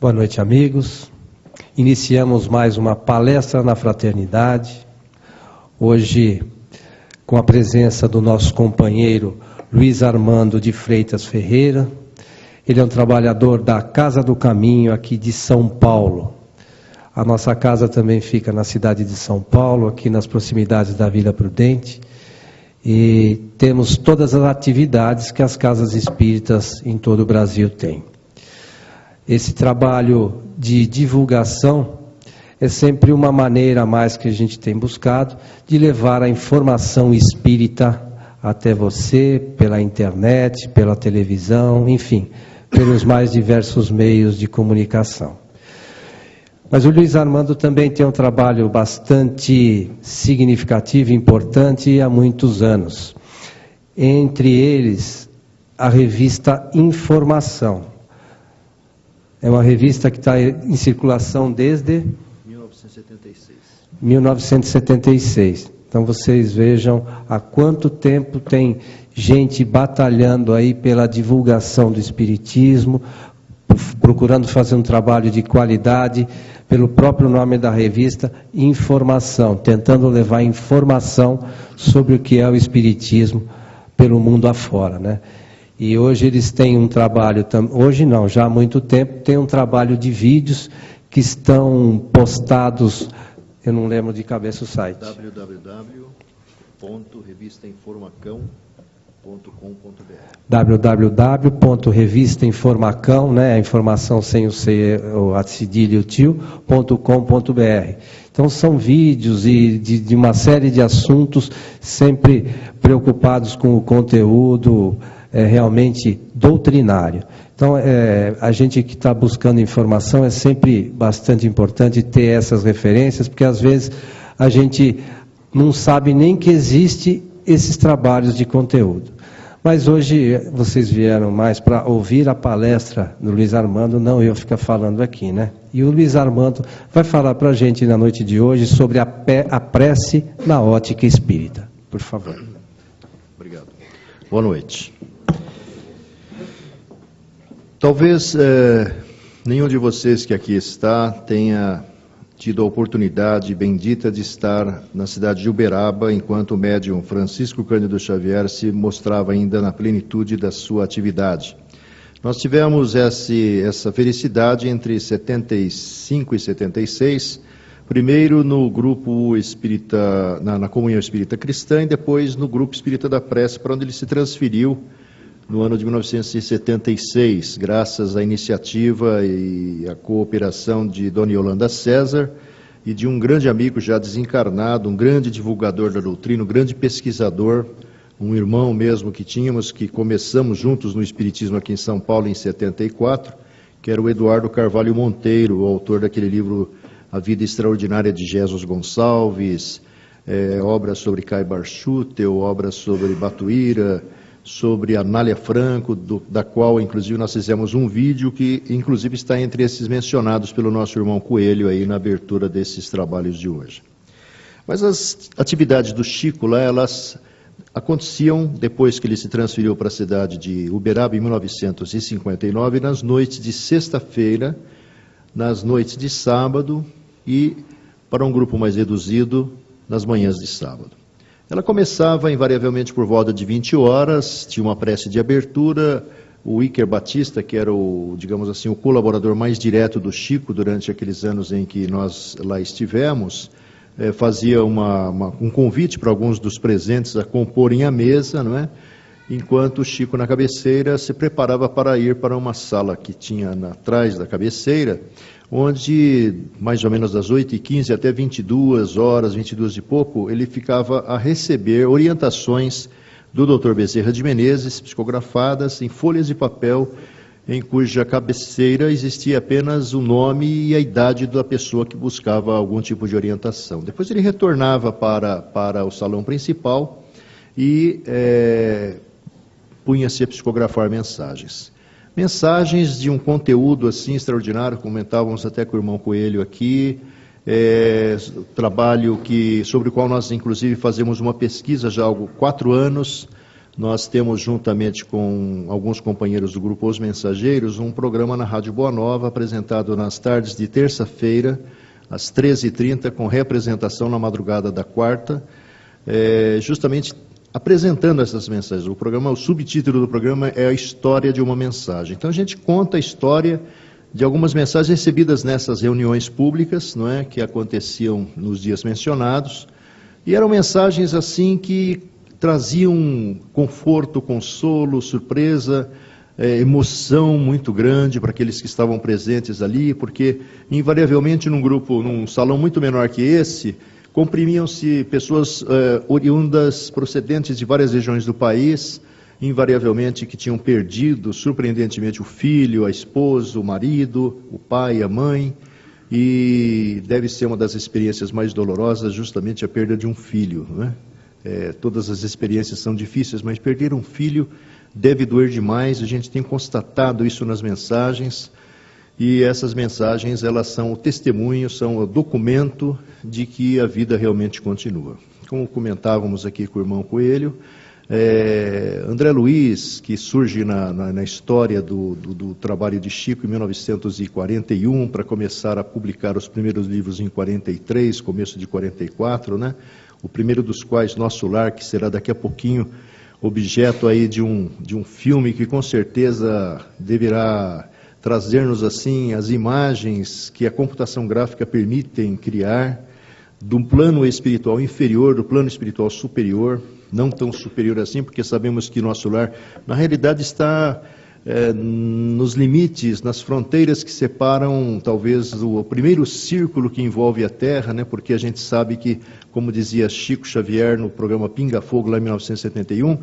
Boa noite, amigos. Iniciamos mais uma palestra na fraternidade. Hoje, com a presença do nosso companheiro Luiz Armando de Freitas Ferreira. Ele é um trabalhador da Casa do Caminho aqui de São Paulo. A nossa casa também fica na cidade de São Paulo, aqui nas proximidades da Vila Prudente. E temos todas as atividades que as casas espíritas em todo o Brasil têm. Esse trabalho de divulgação é sempre uma maneira a mais que a gente tem buscado de levar a informação espírita até você, pela internet, pela televisão, enfim, pelos mais diversos meios de comunicação. Mas o Luiz Armando também tem um trabalho bastante significativo e importante há muitos anos. Entre eles, a revista Informação. É uma revista que está em circulação desde 1976. Então vocês vejam há quanto tempo tem gente batalhando aí pela divulgação do Espiritismo, procurando fazer um trabalho de qualidade, pelo próprio nome da revista, Informação, tentando levar informação sobre o que é o Espiritismo pelo mundo afora, né? E hoje eles têm um trabalho, hoje não, já há muito tempo, tem um trabalho de vídeos que estão postados, eu não lembro de cabeça o site. www.revistainformacão.com.br www.revistainformacão, né, a informação sem o C, o cedilha e o tio.com.br. Então são vídeos e de uma série de assuntos sempre preocupados com o conteúdo realmente doutrinário. Então, a gente que está buscando informação é sempre bastante importante ter essas referências, porque às vezes a gente não sabe nem que existe esses trabalhos de conteúdo. Mas hoje vocês vieram mais para ouvir a palestra do Luiz Armando, não eu ficar falando aqui, né? E o Luiz Armando vai falar para a gente na noite de hoje sobre a prece na ótica espírita. Por favor. Obrigado. Boa noite. Talvez nenhum de vocês que aqui está tenha tido a oportunidade bendita de estar na cidade de Uberaba, enquanto o médium Francisco Cândido Xavier se mostrava ainda na plenitude da sua atividade. Nós tivemos essa felicidade entre 75 e 76, primeiro no grupo espírita, na Comunhão Espírita Cristã, e depois no grupo Espírita da Prece, para onde ele se transferiu no ano de 1976, graças à iniciativa e à cooperação de Dona Yolanda César e de um grande amigo já desencarnado, um grande divulgador da doutrina, um grande pesquisador, um irmão mesmo que tínhamos, que começamos juntos no Espiritismo aqui em São Paulo em 74, que era o Eduardo Carvalho Monteiro, o autor daquele livro A Vida Extraordinária de Jesus Gonçalves, obras sobre Caibar Schutel, obras sobre Batuíra, sobre Anália Franco, da qual inclusive nós fizemos um vídeo que inclusive está entre esses mencionados pelo nosso irmão Coelho aí na abertura desses trabalhos de hoje. Mas as atividades do Chico lá, elas aconteciam depois que ele se transferiu para a cidade de Uberaba em 1959, nas noites de sexta-feira, nas noites de sábado e, para um grupo mais reduzido, nas manhãs de sábado. Ela começava invariavelmente por volta de 20 horas, tinha uma prece de abertura. O Iker Batista, que era o, digamos assim, o colaborador mais direto do Chico durante aqueles anos em que nós lá estivemos, fazia um convite para alguns dos presentes a comporem a mesa, não é? Enquanto o Chico na cabeceira se preparava para ir para uma sala que tinha atrás da cabeceira, onde mais ou menos das 8h15 até 22 horas, 22 e pouco, ele ficava a receber orientações do Dr. Bezerra de Menezes, psicografadas em folhas de papel, em cuja cabeceira existia apenas o nome e a idade da pessoa que buscava algum tipo de orientação. Depois ele retornava para o salão principal e punha-se a psicografar mensagens. Mensagens de um conteúdo assim extraordinário, comentávamos até com o irmão Coelho aqui, trabalho sobre o qual nós inclusive fazemos uma pesquisa já há 4 anos, nós temos, juntamente com alguns companheiros do grupo Os Mensageiros, um programa na Rádio Boa Nova, apresentado nas tardes de terça-feira, às 13h30, com representação na madrugada da quarta, justamente apresentando essas mensagens. O subtítulo do programa é A História de uma Mensagem. Então a gente conta a história de algumas mensagens recebidas nessas reuniões públicas, não é, que aconteciam nos dias mencionados, e eram mensagens assim que traziam conforto, consolo, surpresa, emoção muito grande para aqueles que estavam presentes ali, porque invariavelmente num salão muito menor que esse, comprimiam-se pessoas oriundas, procedentes de várias regiões do país, invariavelmente que tinham perdido, surpreendentemente, o filho, a esposa, o marido, o pai, a mãe, e deve ser uma das experiências mais dolorosas justamente a perda de um filho, não é? Todas as experiências são difíceis, mas perder um filho deve doer demais. A gente tem constatado isso nas mensagens, e essas mensagens, elas são o testemunho, são o documento de que a vida realmente continua. Como comentávamos aqui com o irmão Coelho, André Luiz, que surge na história do trabalho de Chico em 1941, para começar a publicar os primeiros livros em 43, começo de 44, né? O primeiro dos quais, Nosso Lar, que será daqui a pouquinho objeto aí de um filme que com certeza deverá trazer-nos assim as imagens que a computação gráfica permitem criar, do plano espiritual inferior, do plano espiritual superior, não tão superior assim, porque sabemos que Nosso Lar, na realidade, está nos limites, nas fronteiras que separam, talvez, o primeiro círculo que envolve a Terra, né? Porque a gente sabe que, como dizia Chico Xavier no programa Pinga Fogo, lá em 1971,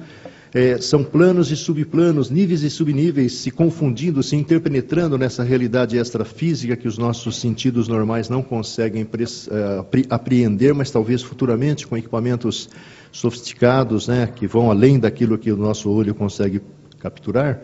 são planos e subplanos, níveis e subníveis, se confundindo, se interpenetrando nessa realidade extrafísica que os nossos sentidos normais não conseguem apreender, mas talvez futuramente, com equipamentos sofisticados, né, que vão além daquilo que o nosso olho consegue capturar,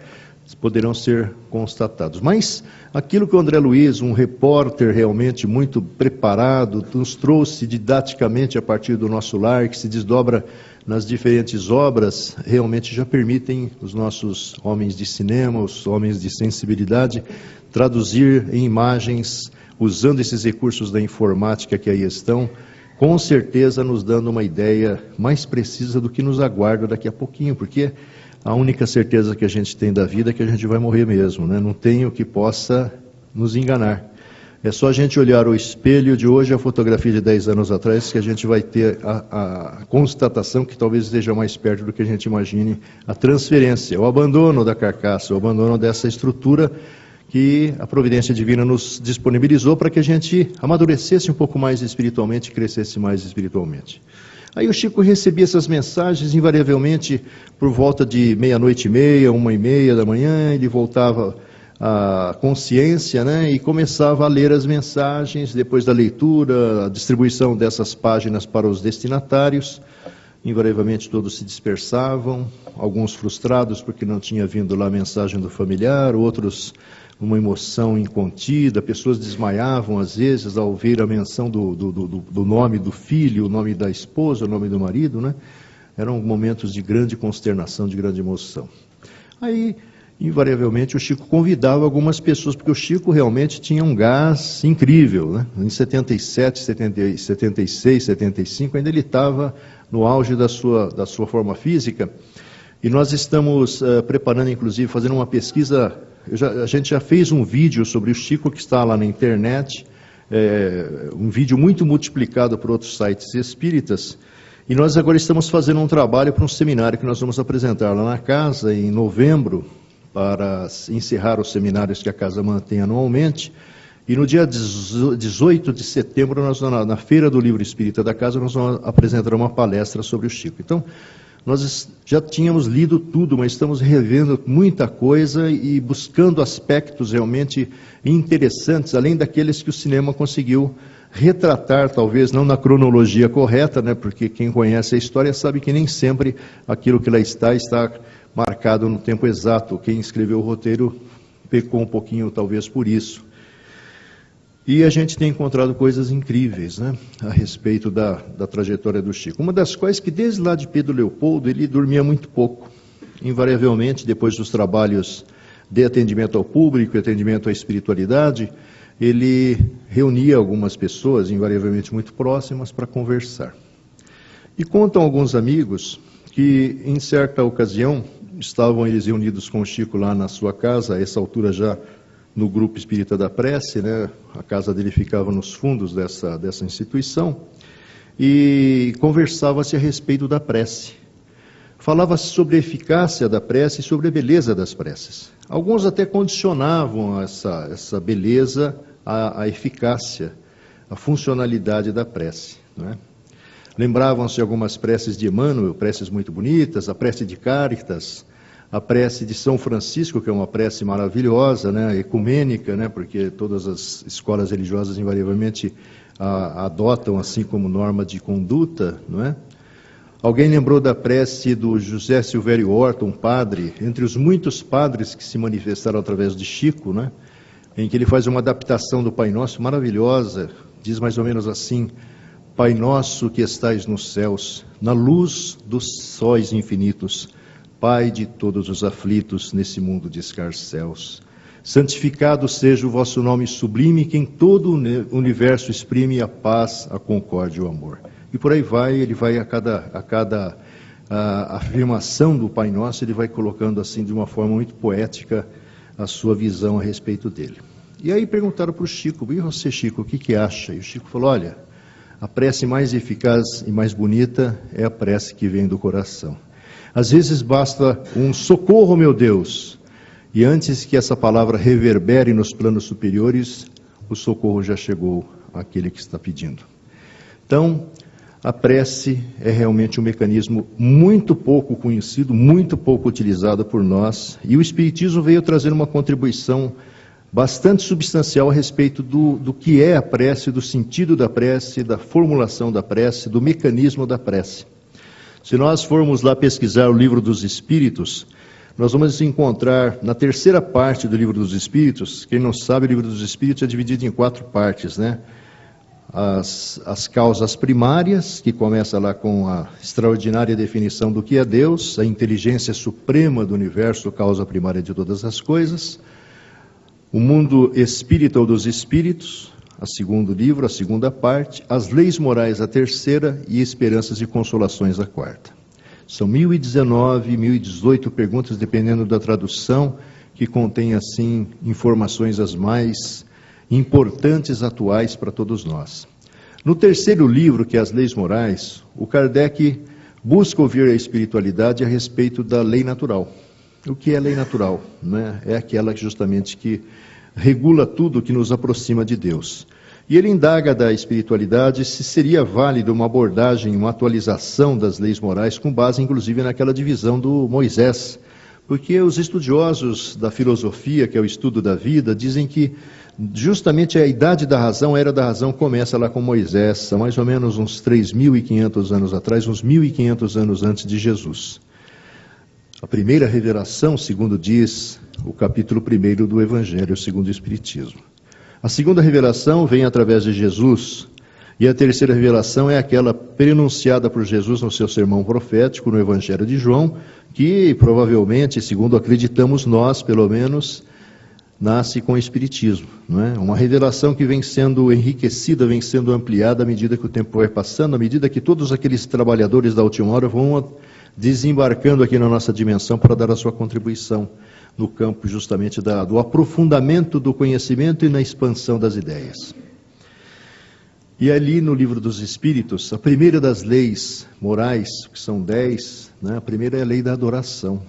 poderão ser constatados. Mas aquilo que o André Luiz, um repórter realmente muito preparado, nos trouxe didaticamente a partir do Nosso Lar, que se desdobra nas diferentes obras, realmente já permitem os nossos homens de cinema, os homens de sensibilidade, traduzir em imagens, usando esses recursos da informática que aí estão, com certeza nos dando uma ideia mais precisa do que nos aguarda daqui a pouquinho, porque a única certeza que a gente tem da vida é que a gente vai morrer mesmo, né? Não tem o que possa nos enganar. É só a gente olhar o espelho de hoje, a fotografia de 10 anos atrás, que a gente vai ter a constatação que talvez esteja mais perto do que a gente imagine, a transferência, o abandono da carcaça, o abandono dessa estrutura que a providência divina nos disponibilizou para que a gente amadurecesse um pouco mais espiritualmente e crescesse mais espiritualmente. Aí o Chico recebia essas mensagens, invariavelmente, por volta de 00:30, 1:30 da manhã, ele voltava à consciência, né, e começava a ler as mensagens. Depois da leitura, a distribuição dessas páginas para os destinatários, invariavelmente todos se dispersavam, alguns frustrados porque não tinha vindo lá a mensagem do familiar, outros uma emoção incontida, pessoas desmaiavam às vezes ao ouvir a menção do nome do filho, o nome da esposa, o nome do marido, né? Eram momentos de grande consternação, de grande emoção. Aí, invariavelmente, o Chico convidava algumas pessoas, porque o Chico realmente tinha um gás incrível, né? Em 77, 76, 75, ainda ele estava no auge da sua forma física, e nós estamos preparando, inclusive, fazendo uma pesquisa. A gente já fez um vídeo sobre o Chico que está lá na internet, um vídeo muito multiplicado por outros sites espíritas, e nós agora estamos fazendo um trabalho para um seminário que nós vamos apresentar lá na casa em novembro, para encerrar os seminários que a casa mantém anualmente, e no dia 18 de setembro, na Feira do Livro Espírita da casa, nós vamos apresentar uma palestra sobre o Chico. Então, nós já tínhamos lido tudo, mas estamos revendo muita coisa e buscando aspectos realmente interessantes, além daqueles que o cinema conseguiu retratar, talvez não na cronologia correta, né? Porque quem conhece a história sabe que nem sempre aquilo que lá está marcado no tempo exato. Quem escreveu o roteiro pecou um pouquinho, talvez, por isso. E a gente tem encontrado coisas incríveis, né, a respeito da trajetória do Chico. Uma das quais que desde lá de Pedro Leopoldo ele dormia muito pouco. invariavelmente, depois dos trabalhos de atendimento ao público e atendimento à espiritualidade, ele reunia algumas pessoas, invariavelmente muito próximas, para conversar. E contam alguns amigos que, em certa ocasião, estavam eles reunidos com o Chico lá na sua casa, a essa altura já no Grupo Espírita da Prece, né? A casa dele ficava nos fundos dessa instituição, e conversava-se a respeito da prece. Falava-se sobre a eficácia da prece e sobre a beleza das preces. Alguns até condicionavam essa beleza à eficácia, à funcionalidade da prece, não é? Lembravam-se algumas preces de Emmanuel, preces muito bonitas, a prece de Cáritas, a prece de São Francisco, que é uma prece maravilhosa, né, ecumênica, né, porque todas as escolas religiosas invariavelmente a adotam assim como norma de conduta, não é? Alguém lembrou da prece do José Silvério Horta, um padre, entre os muitos padres que se manifestaram através de Chico, né, em que ele faz uma adaptação do Pai Nosso maravilhosa, diz mais ou menos assim: Pai nosso que estais nos céus, na luz dos sóis infinitos, Pai de todos os aflitos nesse mundo de escarcéus, santificado seja o vosso nome sublime, que em todo o universo exprime a paz, a concórdia e o amor. E por aí vai, ele vai a cada afirmação do Pai Nosso, ele vai colocando assim de uma forma muito poética a sua visão a respeito dele. E aí perguntaram para o Chico: e você, Chico, o que acha? E o Chico falou: olha, a prece mais eficaz e mais bonita é a prece que vem do coração. Às vezes basta um socorro, meu Deus, e antes que essa palavra reverbere nos planos superiores, o socorro já chegou àquele que está pedindo. Então, a prece é realmente um mecanismo muito pouco conhecido, muito pouco utilizado por nós, e o Espiritismo veio trazer uma contribuição bastante substancial a respeito do que é a prece, do sentido da prece, da formulação da prece, do mecanismo da prece. Se nós formos lá pesquisar o Livro dos Espíritos, nós vamos encontrar na terceira parte do Livro dos Espíritos, quem não sabe, o Livro dos Espíritos é dividido em 4 partes, né? As causas primárias, que começa lá com a extraordinária definição do que é Deus, a inteligência suprema do universo, causa primária de todas as coisas. O mundo espírita ou dos espíritos, a segundo livro, a segunda parte. As leis morais, a terceira, e esperanças e consolações, a quarta. São 1019, 1018 perguntas, dependendo da tradução, que contém, assim, informações as mais importantes, atuais para todos nós. No terceiro livro, que é as leis morais, o Kardec busca ouvir a espiritualidade a respeito da lei natural. O que é lei natural? Né? É aquela justamente que regula tudo que nos aproxima de Deus. E ele indaga da espiritualidade se seria válido uma abordagem, uma atualização das leis morais, com base inclusive naquela divisão do Moisés. Porque os estudiosos da filosofia, que é o estudo da vida, dizem que justamente a idade da razão, a era da razão, começa lá com Moisés, há mais ou menos uns 3.500 anos atrás, uns 1.500 anos antes de Jesus. A primeira revelação, segundo diz o capítulo 1 do Evangelho segundo o Espiritismo. A segunda revelação vem através de Jesus, e a terceira revelação é aquela prenunciada por Jesus no seu sermão profético, no Evangelho de João, que provavelmente, segundo acreditamos nós, pelo menos, nasce com o Espiritismo. Não é? Uma revelação que vem sendo enriquecida, vem sendo ampliada à medida que o tempo vai passando, à medida que todos aqueles trabalhadores da última hora vão desembarcando aqui na nossa dimensão para dar a sua contribuição no campo justamente do aprofundamento do conhecimento e na expansão das ideias. E ali no Livro dos Espíritos, a primeira das leis morais, que são 10, né, a primeira é a lei da adoração.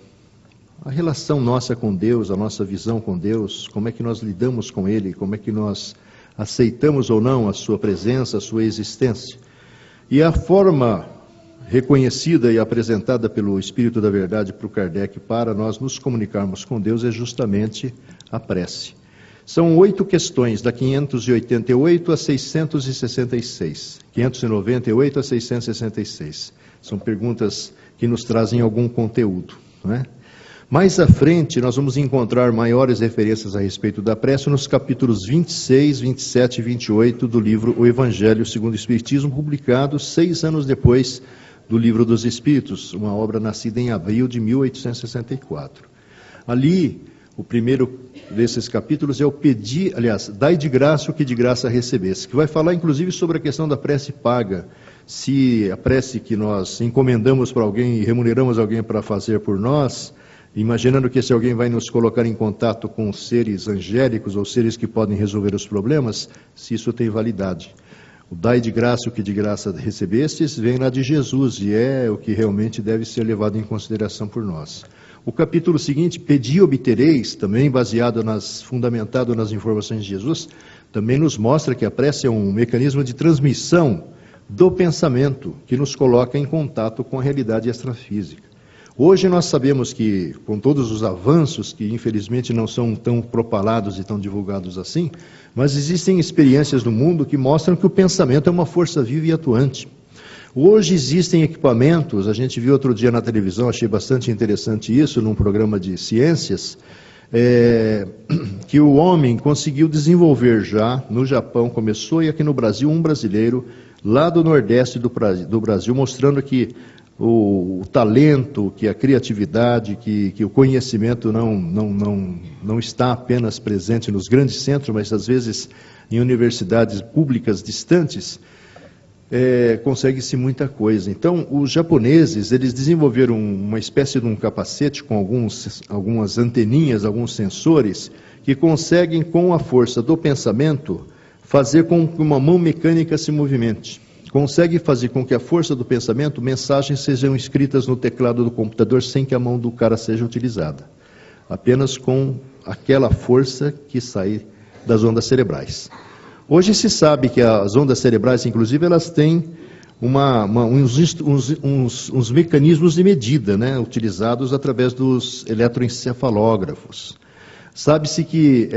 A relação nossa com Deus, a nossa visão com Deus, como é que nós lidamos com Ele, como é que nós aceitamos ou não a sua presença, a sua existência. E a forma reconhecida e apresentada pelo Espírito da Verdade para o Kardec para nós nos comunicarmos com Deus é justamente a prece. São 8 questões, da 588 a 666, 598 a 666. São perguntas que nos trazem algum conteúdo, não é? Mais à frente, nós vamos encontrar maiores referências a respeito da prece nos capítulos 26, 27 e 28 do livro O Evangelho segundo o Espiritismo, publicado 6 anos depois do Livro dos Espíritos, uma obra nascida em abril de 1864. Ali, o primeiro desses capítulos é o pedir, aliás, dai de graça o que de graça recebesse, que vai falar inclusive sobre a questão da prece paga. Se a prece que nós encomendamos para alguém e remuneramos alguém para fazer por nós, imaginando que esse alguém vai nos colocar em contato com seres angélicos ou seres que podem resolver os problemas, se isso tem validade. O dai de graça o que de graça recebestes vem lá de Jesus e é o que realmente deve ser levado em consideração por nós. O capítulo seguinte, pedi e obtereis, também fundamentado nas informações de Jesus, também nos mostra que a prece é um mecanismo de transmissão do pensamento que nos coloca em contato com a realidade extrafísica. Hoje nós sabemos que, com todos os avanços, que infelizmente não são tão propalados e tão divulgados assim, mas existem experiências no mundo que mostram que o pensamento é uma força viva e atuante. Hoje existem equipamentos, a gente viu outro dia na televisão, achei bastante interessante isso, num programa de ciências, que o homem conseguiu desenvolver já, no Japão começou, e aqui no Brasil, um brasileiro, lá do Nordeste do Brasil, mostrando que o talento, que a criatividade, que o conhecimento não está apenas presente nos grandes centros, mas às vezes em universidades públicas distantes, consegue-se muita coisa. Então, os japoneses, eles desenvolveram uma espécie de um capacete com algumas anteninhas, alguns sensores, que conseguem, com a força do pensamento, fazer com que uma mão mecânica se movimente. Consegue fazer com que a força do pensamento, mensagens sejam escritas no teclado do computador sem que a mão do cara seja utilizada. Apenas com aquela força que sai das ondas cerebrais. Hoje se sabe que as ondas cerebrais, inclusive, elas têm uns mecanismos de medida, né, utilizados através dos eletroencefalógrafos. Sabe-se que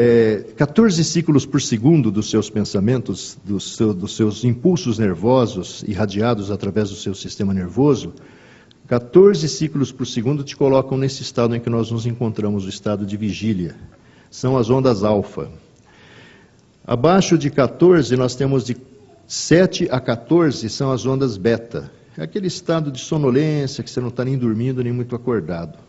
14 ciclos por segundo dos seus pensamentos, dos seus impulsos nervosos irradiados através do seu sistema nervoso, 14 ciclos por segundo te colocam nesse estado em que nós nos encontramos, o estado de vigília. São as ondas alfa. Abaixo de 14, nós temos de 7 a 14, são as ondas beta. É aquele estado de sonolência que você não está nem dormindo, nem muito acordado.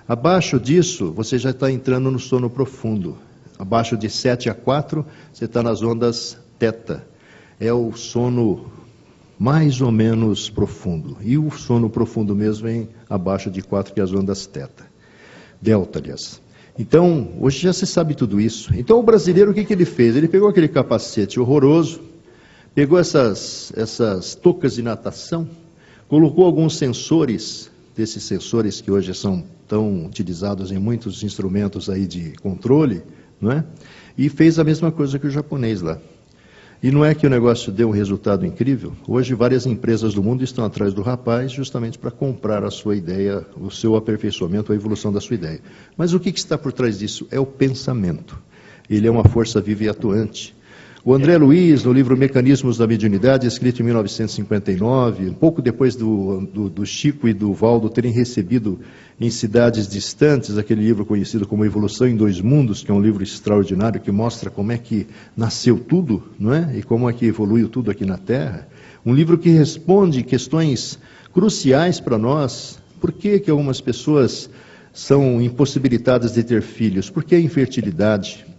Abaixo disso, você já está entrando no sono profundo. Abaixo de 7 a 4, você está nas ondas teta. É o sono mais ou menos profundo. E o sono profundo mesmo vem abaixo de 4, que é as ondas teta. Delta, aliás. Então, hoje já se sabe tudo isso. Então, o brasileiro, o que ele fez? Ele pegou aquele capacete horroroso, pegou essas toucas de natação, colocou alguns sensores, desses sensores que hoje são tão utilizados em muitos instrumentos aí de controle, não é? E fez a mesma coisa que o japonês lá. E não é que o negócio deu um resultado incrível? Hoje várias empresas do mundo estão atrás do rapaz justamente para comprar a sua ideia, o seu aperfeiçoamento, a evolução da sua ideia. Mas o que está por trás disso? É o pensamento. Ele é uma força viva e atuante. O André Luiz, no livro Mecanismos da Mediunidade, escrito em 1959, um pouco depois do Chico e do Valdo terem recebido em cidades distantes aquele livro conhecido como Evolução em Dois Mundos, que é um livro extraordinário que mostra como é que nasceu tudo, não é? E como é que evoluiu tudo aqui na Terra. Um livro que responde questões cruciais para nós. Por que algumas pessoas são impossibilitadas de ter filhos? Por que a infertilidade?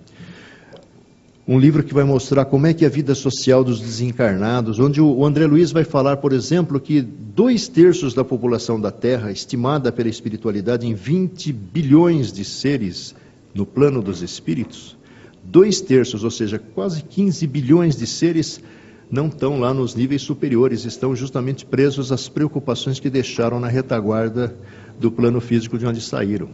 Um livro que vai mostrar como é que é a vida social dos desencarnados, onde o André Luiz vai falar, por exemplo, que 2/3 da população da Terra, estimada pela espiritualidade em 20 bilhões de seres no plano dos espíritos, 2/3, ou seja, quase 15 bilhões de seres não estão lá nos níveis superiores, estão justamente presos às preocupações que deixaram na retaguarda do plano físico de onde saíram.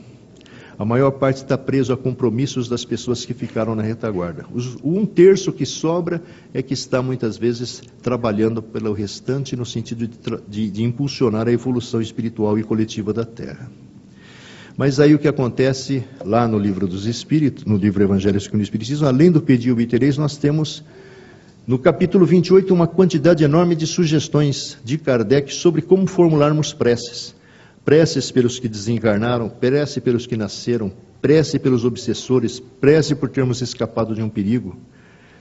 A maior parte está preso a compromissos das pessoas que ficaram na retaguarda. O 1/3 que sobra é que está muitas vezes trabalhando pelo restante no sentido de impulsionar a evolução espiritual e coletiva da Terra. Mas aí o que acontece lá no livro dos Espíritos, no livro Evangelho segundo o Espiritismo, além do pedir e obtereis, nós temos no capítulo 28 uma quantidade enorme de sugestões de Kardec sobre como formularmos preces. Preces pelos que desencarnaram, prece pelos que nasceram, prece pelos obsessores, prece por termos escapado de um perigo.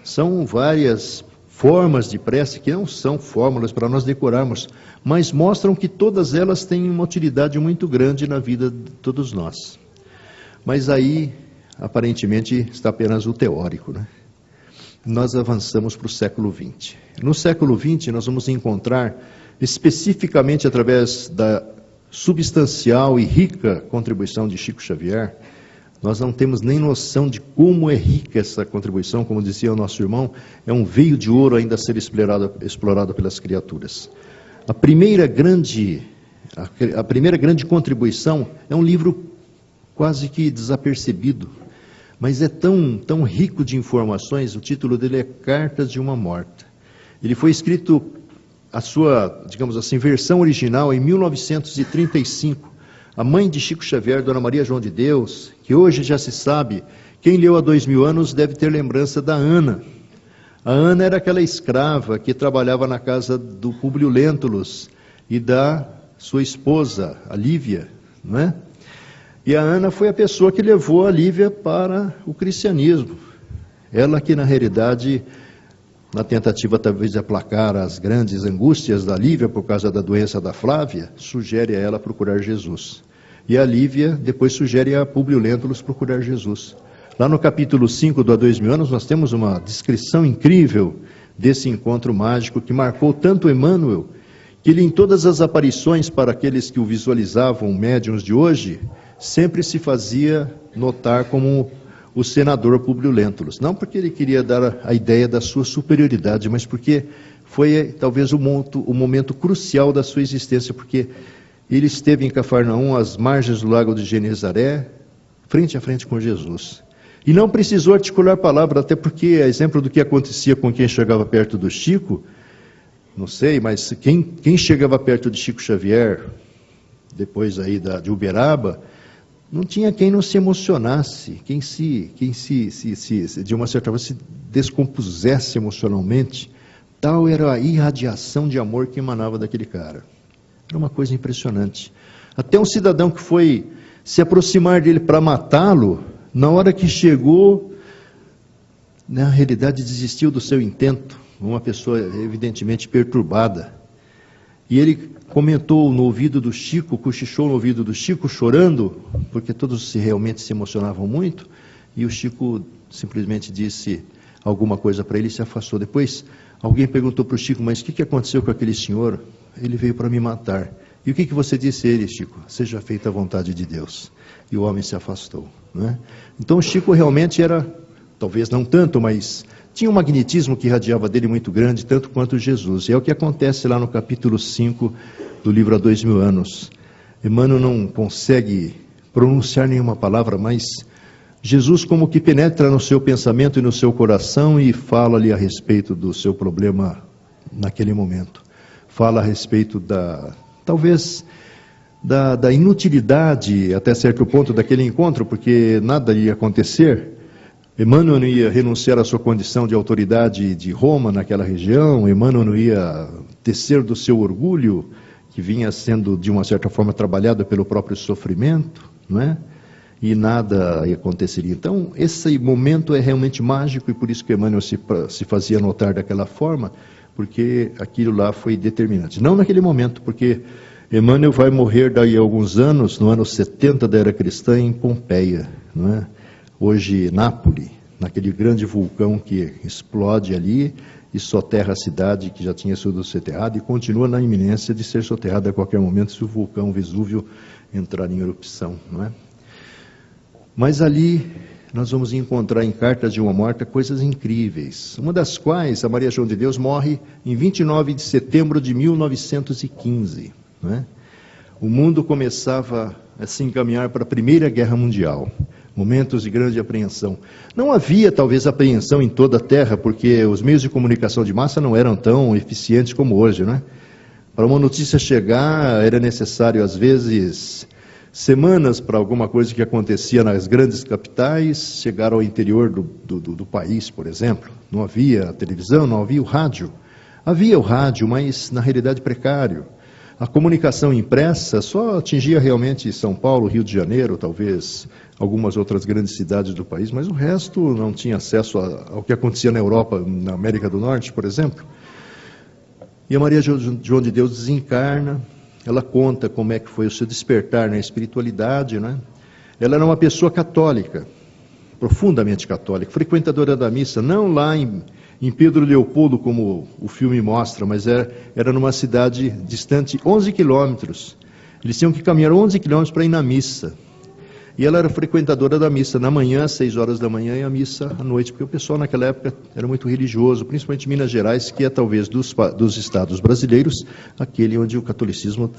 São várias formas de prece que não são fórmulas para nós decorarmos, mas mostram que todas elas têm uma utilidade muito grande na vida de todos nós. Mas aí, aparentemente, está apenas o teórico, né? Nós avançamos para o século XX. No século XX, nós vamos encontrar, especificamente através da substancial e rica contribuição de Chico Xavier, nós não temos nem noção de como é rica essa contribuição, como dizia o nosso irmão, é um veio de ouro ainda a ser explorado pelas criaturas. A primeira grande contribuição é um livro quase que desapercebido, mas é tão rico de informações. O título dele é Cartas de uma Morta. Ele foi escrito, a sua, digamos assim, versão original em 1935. A mãe de Chico Xavier, Dona Maria João de Deus, que hoje já se sabe, quem leu há 2000 anos deve ter lembrança da Ana. A Ana era aquela escrava que trabalhava na casa do Públio Lentulus e da sua esposa, a Lívia, não é? E a Ana foi a pessoa que levou a Lívia para o cristianismo. Ela que, na realidade, na tentativa talvez de aplacar as grandes angústias da Lívia por causa da doença da Flávia, sugere a ela procurar Jesus. E a Lívia depois sugere a Públio Lentulus procurar Jesus. Lá no capítulo 5 do Há 2000 anos, nós temos uma descrição incrível desse encontro mágico que marcou tanto Emmanuel, que ele, em todas as aparições para aqueles que o visualizavam, médiuns de hoje, sempre se fazia notar como o senador Públio Lentulus. Não porque ele queria dar a ideia da sua superioridade, mas porque foi talvez o momento crucial da sua existência, porque ele esteve em Cafarnaum, às margens do lago de Genezaré, frente a frente com Jesus. E não precisou articular palavra, até porque, a exemplo do que acontecia com quem chegava perto do Chico, não sei, mas quem chegava perto de Chico Xavier, depois aí de Uberaba, não tinha quem não se emocionasse, quem de uma certa forma se descompusesse emocionalmente. Tal era a irradiação de amor que emanava daquele cara. Era uma coisa impressionante. Até um cidadão que foi se aproximar dele para matá-lo, na hora que chegou, na realidade desistiu do seu intento. Uma pessoa evidentemente perturbada. E ele comentou no ouvido do Chico, cochichou no ouvido do Chico, chorando, porque todos realmente se emocionavam muito, e o Chico simplesmente disse alguma coisa para ele e se afastou. Depois, alguém perguntou para o Chico, mas o que aconteceu com aquele senhor? Ele veio para me matar. E o que você disse a ele, Chico? Seja feita a vontade de Deus. E o homem se afastou, não é? Então o Chico realmente era, talvez não tanto, mas tinha um magnetismo que irradiava dele muito grande, tanto quanto Jesus. E é o que acontece lá no capítulo 5 do livro Há 2000 anos. Emmanuel não consegue pronunciar nenhuma palavra, mas Jesus como que penetra no seu pensamento e no seu coração e fala-lhe a respeito do seu problema naquele momento. Fala a respeito talvez da inutilidade, até certo ponto, daquele encontro, porque nada ia acontecer. Emmanuel não ia renunciar à sua condição de autoridade de Roma naquela região, Emmanuel não ia descer do seu orgulho, que vinha sendo, de uma certa forma, trabalhado pelo próprio sofrimento, não é? E nada aconteceria. Então, esse momento é realmente mágico, e por isso que Emmanuel se fazia notar daquela forma, porque aquilo lá foi determinante. Não naquele momento, porque Emmanuel vai morrer daí a alguns anos, no ano 70 da era cristã, em Pompeia, não é? Hoje Nápoles, naquele grande vulcão que explode ali e soterra a cidade que já tinha sido soterrada e continua na iminência de ser soterrada a qualquer momento se o vulcão Vesúvio entrar em erupção, não é? Mas ali nós vamos encontrar em Cartas de uma Morta coisas incríveis, uma das quais a Maria João de Deus morre em 29 de setembro de 1915, não é? O mundo começava a se encaminhar para a Primeira Guerra Mundial. Momentos de grande apreensão. Não havia, talvez, apreensão em toda a Terra, porque os meios de comunicação de massa não eram tão eficientes como hoje, né? Para uma notícia chegar, era necessário, às vezes, semanas para alguma coisa que acontecia nas grandes capitais chegar ao interior do país, por exemplo. Não havia televisão, não havia o rádio. Havia o rádio, mas, na realidade, precário. A comunicação impressa só atingia realmente São Paulo, Rio de Janeiro, talvez algumas outras grandes cidades do país, mas o resto não tinha acesso ao que acontecia na Europa, na América do Norte, por exemplo. E a Maria João de Deus desencarna, ela conta como é que foi o seu despertar na espiritualidade, né? Ela era uma pessoa católica, profundamente católica, frequentadora da missa, não lá em Pedro Leopoldo, como o filme mostra, mas era numa cidade distante 11 quilômetros. Eles tinham que caminhar 11 quilômetros para ir na missa. E ela era frequentadora da missa na manhã, às 6 horas da manhã, e a missa à noite, porque o pessoal naquela época era muito religioso, principalmente Minas Gerais, que é talvez dos estados brasileiros, aquele onde o catolicismo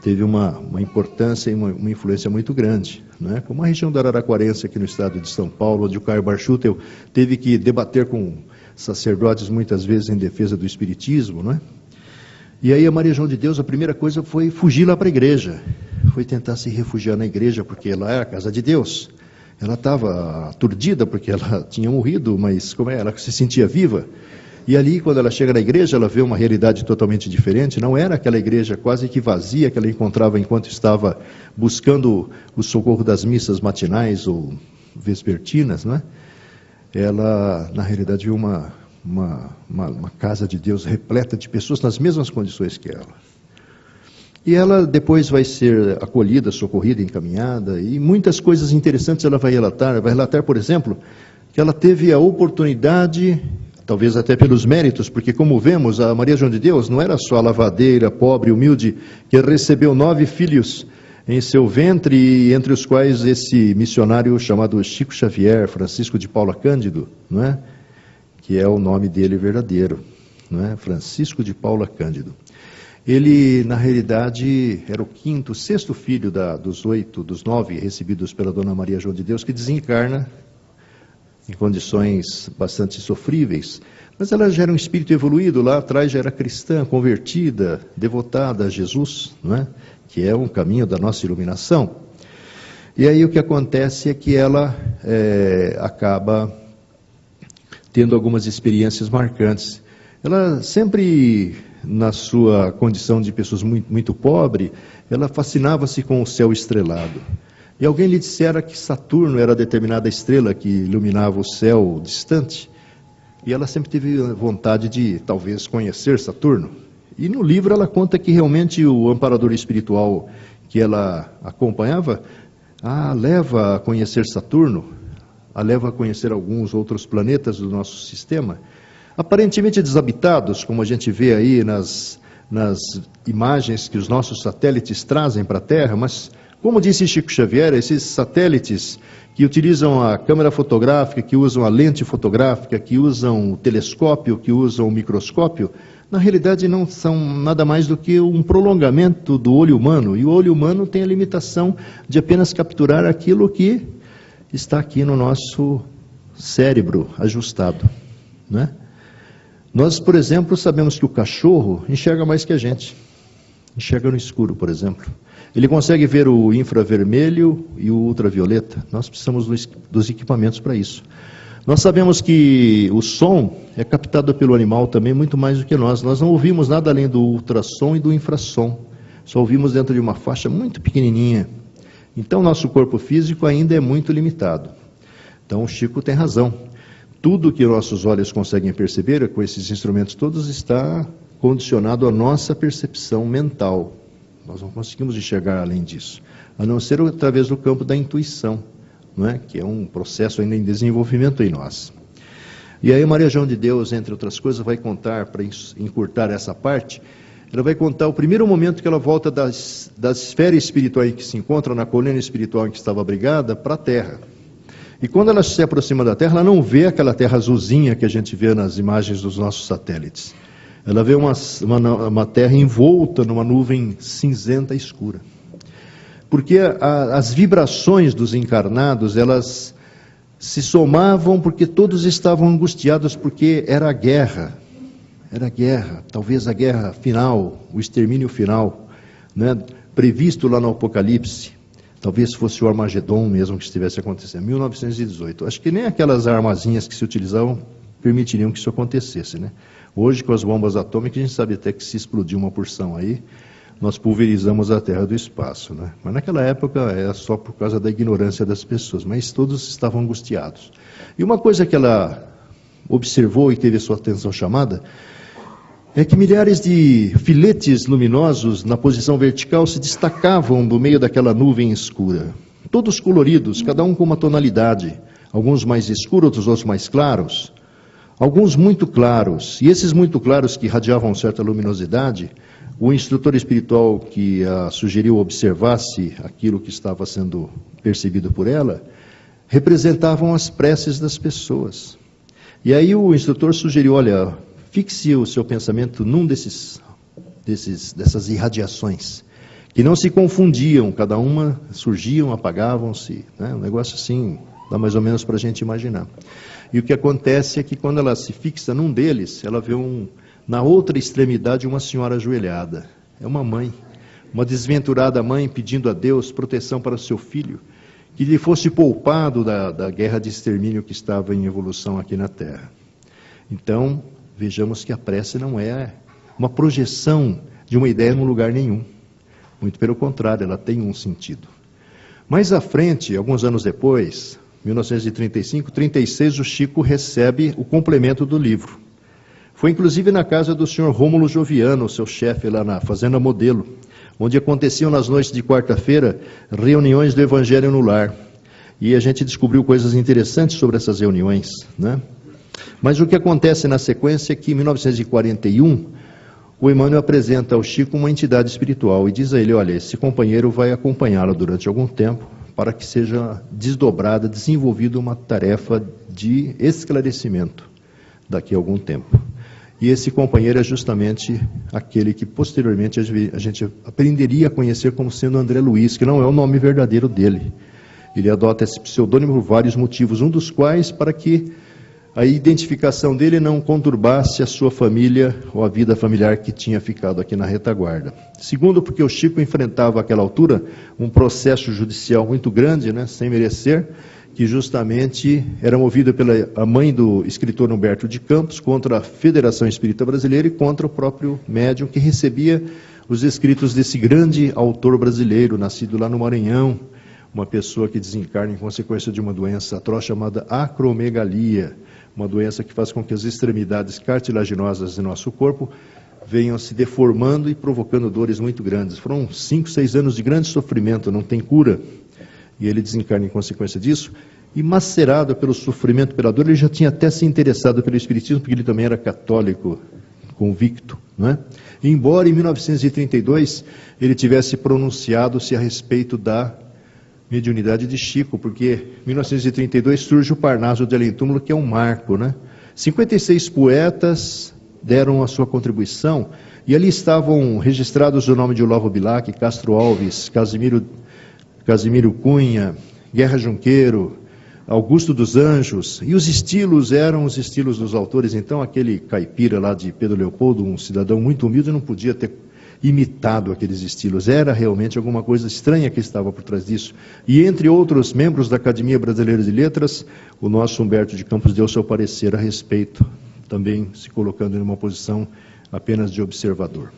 teve uma importância e uma influência muito grande, né? Como a região da Araraquarense, aqui no estado de São Paulo, onde o Caio Barchutel teve que debater com sacerdotes muitas vezes em defesa do espiritismo, não é? E aí a Maria João de Deus, a primeira coisa foi fugir lá para a igreja, foi tentar se refugiar na igreja, porque lá é a casa de Deus. Ela estava aturdida porque ela tinha morrido, mas como ela se sentia viva. E ali, quando ela chega na igreja, ela vê uma realidade totalmente diferente. Não era aquela igreja quase que vazia que ela encontrava enquanto estava buscando o socorro das missas matinais ou vespertinas, não é? Ela, na realidade, viu uma casa de Deus repleta de pessoas nas mesmas condições que ela. E ela depois vai ser acolhida, socorrida, encaminhada, e muitas coisas interessantes ela vai relatar. Ela vai relatar, por exemplo, que ela teve a oportunidade, talvez até pelos méritos, porque como vemos, a Maria João de Deus não era só a lavadeira, pobre, humilde, que recebeu 9 filhos em seu ventre, entre os quais esse missionário chamado Chico Xavier, Francisco de Paula Cândido, não é? Que é o nome dele verdadeiro, não é? Francisco de Paula Cândido. Ele, na realidade, era o 5º, 6º filho dos 9 recebidos pela Dona Maria João de Deus, que desencarna em condições bastante sofríveis. Mas ela já era um espírito evoluído, lá atrás já era cristã, convertida, devotada a Jesus, não é? Que é um caminho da nossa iluminação. E aí o que acontece é que ela acaba tendo algumas experiências marcantes. Ela sempre, na sua condição de pessoa muito pobre, ela fascinava-se com o céu estrelado. E alguém lhe dissera que Saturno era a determinada estrela que iluminava o céu distante, e ela sempre teve vontade de, talvez, conhecer Saturno. E no livro ela conta que realmente o amparador espiritual que ela acompanhava, leva a conhecer Saturno, a leva a conhecer alguns outros planetas do nosso sistema, aparentemente desabitados, como a gente vê aí nas imagens que os nossos satélites trazem para a Terra, mas, como disse Chico Xavier, esses satélites que utilizam a câmera fotográfica, que usam a lente fotográfica, que usam o telescópio, que usam o microscópio, na realidade não são nada mais do que um prolongamento do olho humano, e o olho humano tem a limitação de apenas capturar aquilo que está aqui no nosso cérebro ajustado, né? Nós, por exemplo, sabemos que o cachorro enxerga mais que a gente, enxerga no escuro, por exemplo. Ele consegue ver o infravermelho e o ultravioleta. Nós precisamos dos equipamentos para isso. Nós sabemos que o som é captado pelo animal também muito mais do que nós. Nós não ouvimos nada além do ultrassom e do infrassom. Só ouvimos dentro de uma faixa muito pequenininha. Então, nosso corpo físico ainda é muito limitado. Então, o Chico tem razão. Tudo que nossos olhos conseguem perceber com esses instrumentos todos está condicionado à nossa percepção mental. Nós não conseguimos enxergar além disso, a não ser através do campo da intuição, não é? Que é um processo ainda em desenvolvimento em nós. E aí Maria João de Deus, entre outras coisas, vai contar, para encurtar essa parte, ela vai contar o primeiro momento que ela volta da esfera espiritual em que se encontra, na colina espiritual em que estava abrigada, para a Terra. E quando ela se aproxima da Terra, ela não vê aquela terra azulzinha que a gente vê nas imagens dos nossos satélites. Ela vê uma terra envolta numa nuvem cinzenta escura. Porque as vibrações dos encarnados, elas se somavam porque todos estavam angustiados, porque era a guerra. Era a guerra, talvez a guerra final, o extermínio final, né? Previsto lá no Apocalipse. Talvez fosse o Armagedon mesmo que estivesse acontecendo, 1918. Acho que nem aquelas armazinhas que se utilizavam permitiriam que isso acontecesse, né? Hoje, com as bombas atômicas, a gente sabe até que se explodiu uma porção aí, nós pulverizamos a Terra do espaço, né? Mas naquela época era só por causa da ignorância das pessoas, mas todos estavam angustiados. E uma coisa que ela observou e teve sua atenção chamada é que milhares de filetes luminosos na posição vertical se destacavam do meio daquela nuvem escura. Todos coloridos, cada um com uma tonalidade, alguns mais escuros, outros mais claros, alguns muito claros. E esses muito claros que irradiavam certa luminosidade, o instrutor espiritual que a sugeriu observasse aquilo que estava sendo percebido por ela, representavam as preces das pessoas. E aí o instrutor sugeriu, olha, fixe o seu pensamento num dessas irradiações, que não se confundiam, cada uma surgiam, apagavam-se, né? Um negócio assim, dá mais ou menos para a gente imaginar. E o que acontece é que quando ela se fixa num deles, ela vê na outra extremidade uma senhora ajoelhada. É uma mãe, uma desventurada mãe pedindo a Deus proteção para o seu filho, que lhe fosse poupado da guerra de extermínio que estava em evolução aqui na Terra. Então, vejamos que a prece não é uma projeção de uma ideia num lugar nenhum. Muito pelo contrário, ela tem um sentido. Mais à frente, alguns anos depois, 1935, 36, o Chico recebe o complemento do livro. Foi inclusive na casa do senhor Rômulo Joviano, seu chefe lá na Fazenda Modelo, onde aconteciam nas noites de quarta-feira reuniões do Evangelho no Lar. E a gente descobriu coisas interessantes sobre essas reuniões, né? Mas o que acontece na sequência é que em 1941, o Emmanuel apresenta ao Chico uma entidade espiritual e diz a ele, olha, esse companheiro vai acompanhá-lo durante algum tempo para que seja desdobrada, desenvolvida uma tarefa de esclarecimento daqui a algum tempo. E esse companheiro é justamente aquele que posteriormente a gente aprenderia a conhecer como sendo André Luiz, que não é o nome verdadeiro dele. Ele adota esse pseudônimo por vários motivos, um dos quais para que a identificação dele não conturbasse a sua família ou a vida familiar que tinha ficado aqui na retaguarda. Segundo, porque o Chico enfrentava àquela altura um processo judicial muito grande, né, sem merecer, que justamente era movido pela mãe do escritor Humberto de Campos contra a Federação Espírita Brasileira e contra o próprio médium que recebia os escritos desse grande autor brasileiro, nascido lá no Maranhão, uma pessoa que desencarna em consequência de uma doença atroz chamada acromegalia, uma doença que faz com que as extremidades cartilaginosas de nosso corpo venham se deformando e provocando dores muito grandes. Foram 5, 6 anos de grande sofrimento, não tem cura. E ele desencarna em consequência disso. E macerado pelo sofrimento, pela dor, ele já tinha até se interessado pelo Espiritismo, porque ele também era católico convicto, né? Embora em 1932 ele tivesse pronunciado-se a respeito da mediunidade de Chico, porque em 1932 surge o Parnaso de Além Túmulo, que é um marco, né? 56 poetas deram a sua contribuição, e ali estavam registrados o nome de Olavo Bilac, Castro Alves, Casimiro Cunha, Guerra Junqueiro, Augusto dos Anjos, e os estilos eram os estilos dos autores. Então aquele caipira lá de Pedro Leopoldo, um cidadão muito humilde, não podia ter imitado aqueles estilos, era realmente alguma coisa estranha que estava por trás disso. E entre outros membros da Academia Brasileira de Letras, o nosso Humberto de Campos deu seu parecer a respeito, também se colocando em uma posição apenas de observador.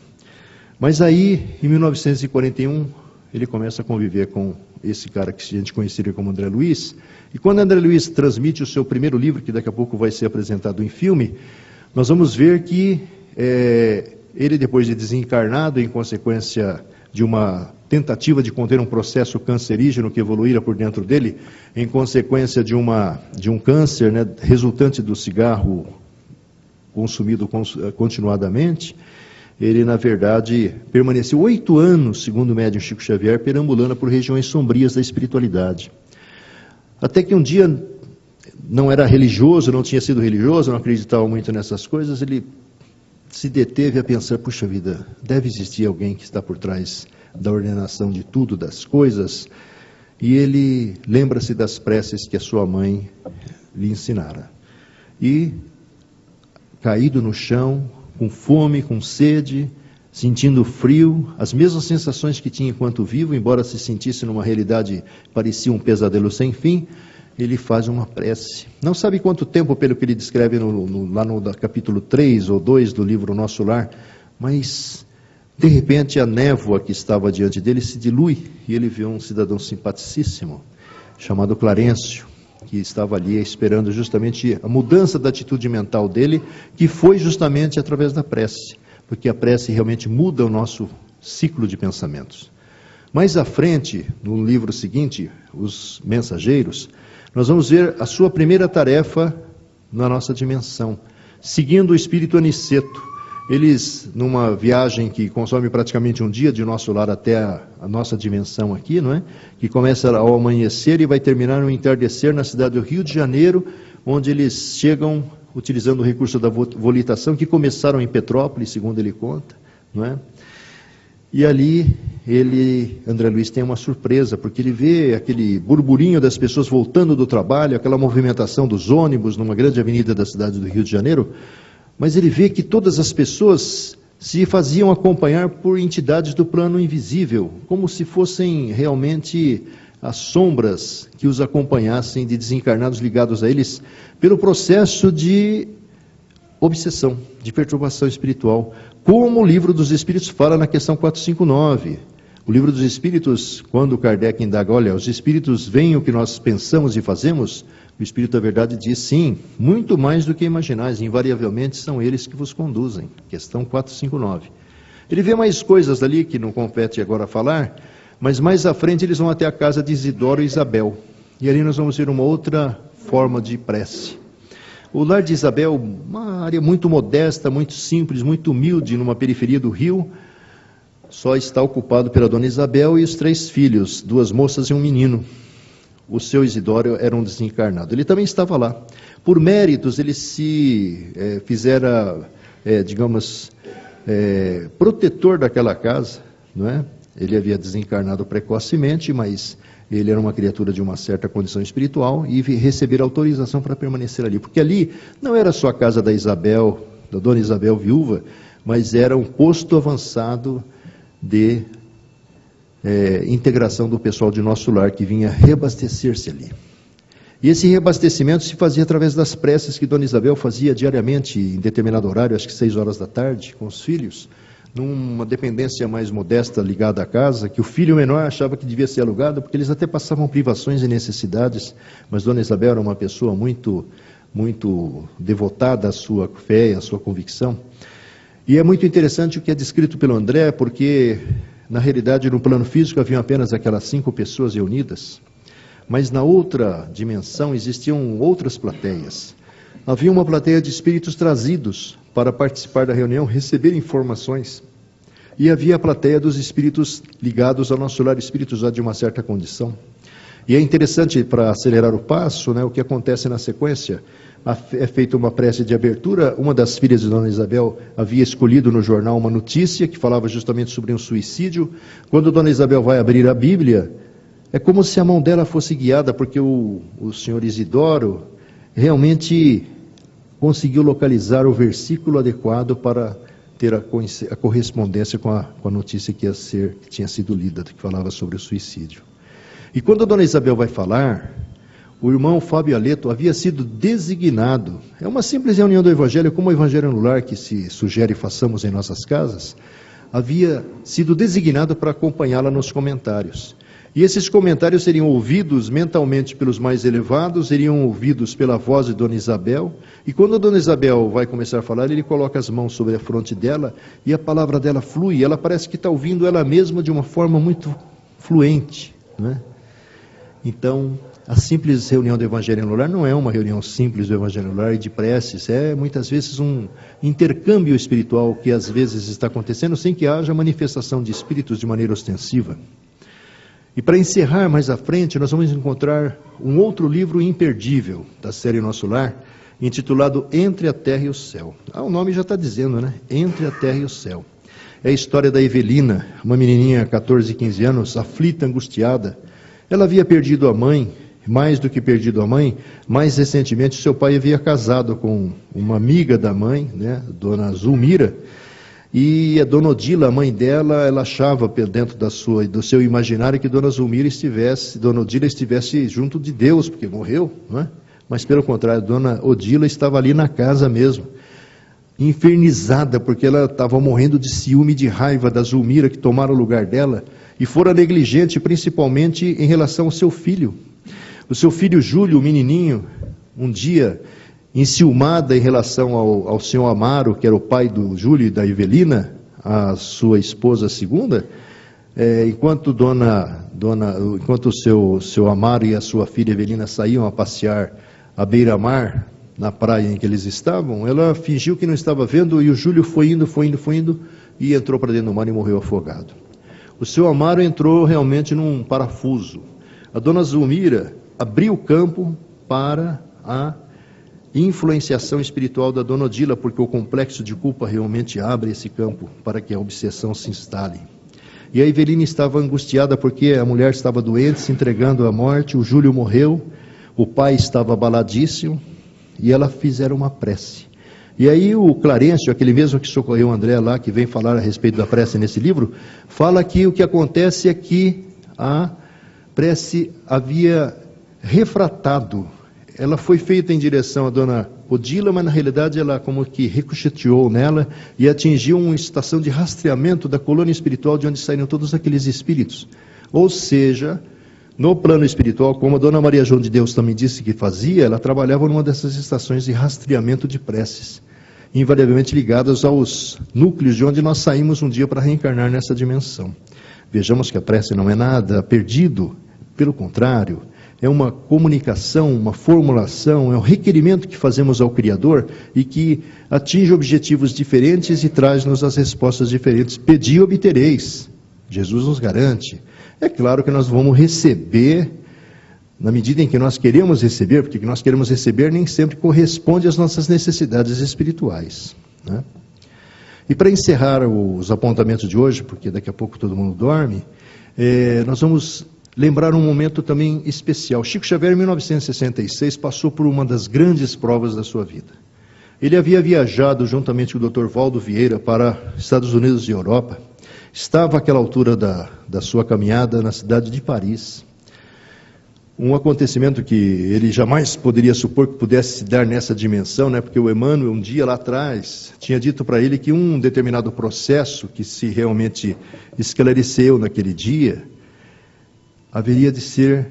Mas aí, em 1941, ele começa a conviver com esse cara que a gente conheceria como André Luiz, e quando André Luiz transmite o seu primeiro livro, que daqui a pouco vai ser apresentado em filme, nós vamos ver que ele, depois de desencarnado, em consequência de uma tentativa de conter um processo cancerígeno que evoluíra por dentro dele, em consequência de um câncer, né, resultante do cigarro consumido continuadamente, ele, na verdade, permaneceu 8 anos, segundo o médium Chico Xavier, perambulando por regiões sombrias da espiritualidade. Até que um dia, não era religioso, não tinha sido religioso, não acreditava muito nessas coisas, ele se deteve a pensar, puxa vida, deve existir alguém que está por trás da ordenação de tudo, das coisas, e ele lembra-se das preces que a sua mãe lhe ensinara. E, caído no chão, com fome, com sede, sentindo frio, as mesmas sensações que tinha enquanto vivo, embora se sentisse numa realidade, parecia um pesadelo sem fim, ele faz uma prece. Não sabe quanto tempo, pelo que ele descreve lá no capítulo 3 ou 2 do livro Nosso Lar, mas De repente, a névoa que estava diante dele se dilui e ele vê um cidadão simpaticíssimo, chamado Clarencio, que estava ali esperando justamente a mudança da atitude mental dele, que foi justamente através da prece, porque a prece realmente muda o nosso ciclo de pensamentos. Mais à frente, no livro seguinte, Os Mensageiros, nós vamos ver a sua primeira tarefa na nossa dimensão, seguindo o espírito Aniceto. Eles, numa viagem que consome praticamente um dia de nosso lar até a nossa dimensão aqui, não é? Que começa ao amanhecer e vai terminar no entardecer na cidade do Rio de Janeiro, onde eles chegam utilizando o recurso da volitação, que começaram em Petrópolis, segundo ele conta, não é? E ali, André Luiz, tem uma surpresa, porque ele vê aquele burburinho das pessoas voltando do trabalho, aquela movimentação dos ônibus numa grande avenida da cidade do Rio de Janeiro, mas ele vê que todas as pessoas se faziam acompanhar por entidades do plano invisível, como se fossem realmente as sombras que os acompanhassem de desencarnados ligados a eles, pelo processo de obsessão, de perturbação espiritual, como o Livro dos Espíritos fala na questão 459. O Livro dos Espíritos, quando Kardec indaga, olha, os Espíritos veem o que nós pensamos e fazemos, o Espírito da Verdade diz, sim, muito mais do que imaginais, invariavelmente são eles que vos conduzem. Questão 459. Ele vê mais coisas ali que não compete agora falar, mas mais à frente eles vão até a casa de Isidoro e Isabel. E ali nós vamos ver uma outra forma de prece. O lar de Isabel, uma área muito modesta, muito simples, muito humilde, numa periferia do Rio, só está ocupado pela dona Isabel e os 3 filhos, 2 moças e um menino. O seu Isidoro era um desencarnado. Ele também estava lá. Por méritos, ele se fizera, protetor daquela casa, não é? Ele havia desencarnado precocemente, mas ele era uma criatura de uma certa condição espiritual e receber autorização para permanecer ali. Porque ali não era só a casa da Isabel, da dona Isabel viúva, mas era um posto avançado de integração do pessoal de nosso lar, que vinha reabastecer-se ali. E esse reabastecimento se fazia através das preces que dona Isabel fazia diariamente, em determinado horário, acho que 6 horas da tarde, com os filhos, numa dependência mais modesta ligada à casa, que o filho menor achava que devia ser alugado, porque eles até passavam privações e necessidades, mas dona Isabel era uma pessoa muito, muito devotada à sua fé, à sua convicção. E é muito interessante o que é descrito pelo André, porque na realidade no plano físico haviam apenas aquelas 5 pessoas reunidas, mas na outra dimensão existiam outras plateias. Havia uma plateia de espíritos trazidos para participar da reunião, receber informações, e havia a plateia dos espíritos ligados ao nosso lar, espíritos já de uma certa condição. E é interessante, para acelerar o passo, né, o que acontece na sequência. É feita uma prece de abertura. Uma das filhas de dona Isabel havia escolhido no jornal uma notícia que falava justamente sobre um suicídio. Quando dona Isabel vai abrir a Bíblia, é como se a mão dela fosse guiada, porque o senhor Isidoro realmente conseguiu localizar o versículo adequado para ter a correspondência com a notícia que tinha sido lida, que falava sobre o suicídio. E quando a dona Isabel vai falar, o irmão Fábio Aleto havia sido designado. É uma simples reunião do Evangelho, como o Evangelho no Lar, que se sugere façamos em nossas casas, havia sido designado para acompanhá-la nos comentários. E esses comentários seriam ouvidos mentalmente pelos mais elevados, seriam ouvidos pela voz de dona Isabel, e quando a dona Isabel vai começar a falar, ele coloca as mãos sobre a fronte dela, e a palavra dela flui, ela parece que está ouvindo ela mesma de uma forma muito fluente, não é? Então, a simples reunião do Evangelho no Lar não é uma reunião simples do Evangelho no Lar e de preces, é muitas vezes um intercâmbio espiritual que às vezes está acontecendo sem que haja manifestação de espíritos de maneira ostensiva. E para encerrar mais à frente, nós vamos encontrar um outro livro imperdível da série Nosso Lar, intitulado Entre a Terra e o Céu. O nome já está dizendo, né? Entre a Terra e o Céu. É a história da Evelina, uma menininha de 14, 15 anos, aflita, angustiada. Ela havia perdido a mãe, mais do que perdido a mãe, mais recentemente seu pai havia casado com uma amiga da mãe, né? Dona Zulmira. E a dona Odila, a mãe dela, ela achava dentro do seu imaginário que dona Odila estivesse junto de Deus, porque morreu, não é? Mas pelo contrário, dona Odila estava ali na casa mesmo. infernizada, porque ela estava morrendo de ciúme e de raiva da Zulmira, que tomaram o lugar dela, e fora negligente, principalmente em relação ao seu filho. O seu filho Júlio, o menininho, um dia, enciumada em relação ao senhor Amaro, que era o pai do Júlio e da Evelina, a sua esposa segunda, enquanto enquanto o seu Amaro e a sua filha Evelina saíam a passear à beira-mar, na praia em que eles estavam, ela fingiu que não estava vendo, e o Júlio foi indo, e entrou para dentro do mar e morreu afogado. O seu Amaro entrou realmente num parafuso. A dona Zulmira abriu o campo para a influenciação espiritual da dona Odila, porque o complexo de culpa realmente abre esse campo para que a obsessão se instale. E a Evelina estava angustiada porque a mulher estava doente, se entregando à morte, o Júlio morreu, o pai estava abaladíssimo, e ela fizeram uma prece. E aí o Clarencio, aquele mesmo que socorreu o André lá, que vem falar a respeito da prece nesse livro, fala que o que acontece é que a prece havia refratado. Ela foi feita em direção à dona Odila, mas na realidade ela como que ricocheteou nela e atingiu uma estação de rastreamento da colônia espiritual de onde saíram todos aqueles espíritos. Ou seja, no plano espiritual, como a dona Maria João de Deus também disse que fazia, ela trabalhava numa dessas estações de rastreamento de preces, invariavelmente ligadas aos núcleos de onde nós saímos um dia para reencarnar nessa dimensão. Vejamos que a prece não é nada perdido, pelo contrário, é uma comunicação, uma formulação, é um requerimento que fazemos ao Criador e que atinge objetivos diferentes e traz-nos as respostas diferentes. Pedi e obtereis. Jesus nos garante. É claro que nós vamos receber na medida em que nós queremos receber, porque o que nós queremos receber nem sempre corresponde às nossas necessidades espirituais, né? E para encerrar os apontamentos de hoje, porque daqui a pouco todo mundo dorme, nós vamos lembrar um momento também especial. Chico Xavier, em 1966, passou por uma das grandes provas da sua vida. Ele havia viajado juntamente com o Dr. Valdo Vieira para Estados Unidos e Europa. Estava àquela altura da sua caminhada na cidade de Paris. Um acontecimento que ele jamais poderia supor que pudesse se dar nessa dimensão, né? Porque o Emmanuel, um dia lá atrás, tinha dito para ele que um determinado processo que se realmente esclareceu naquele dia, haveria de ser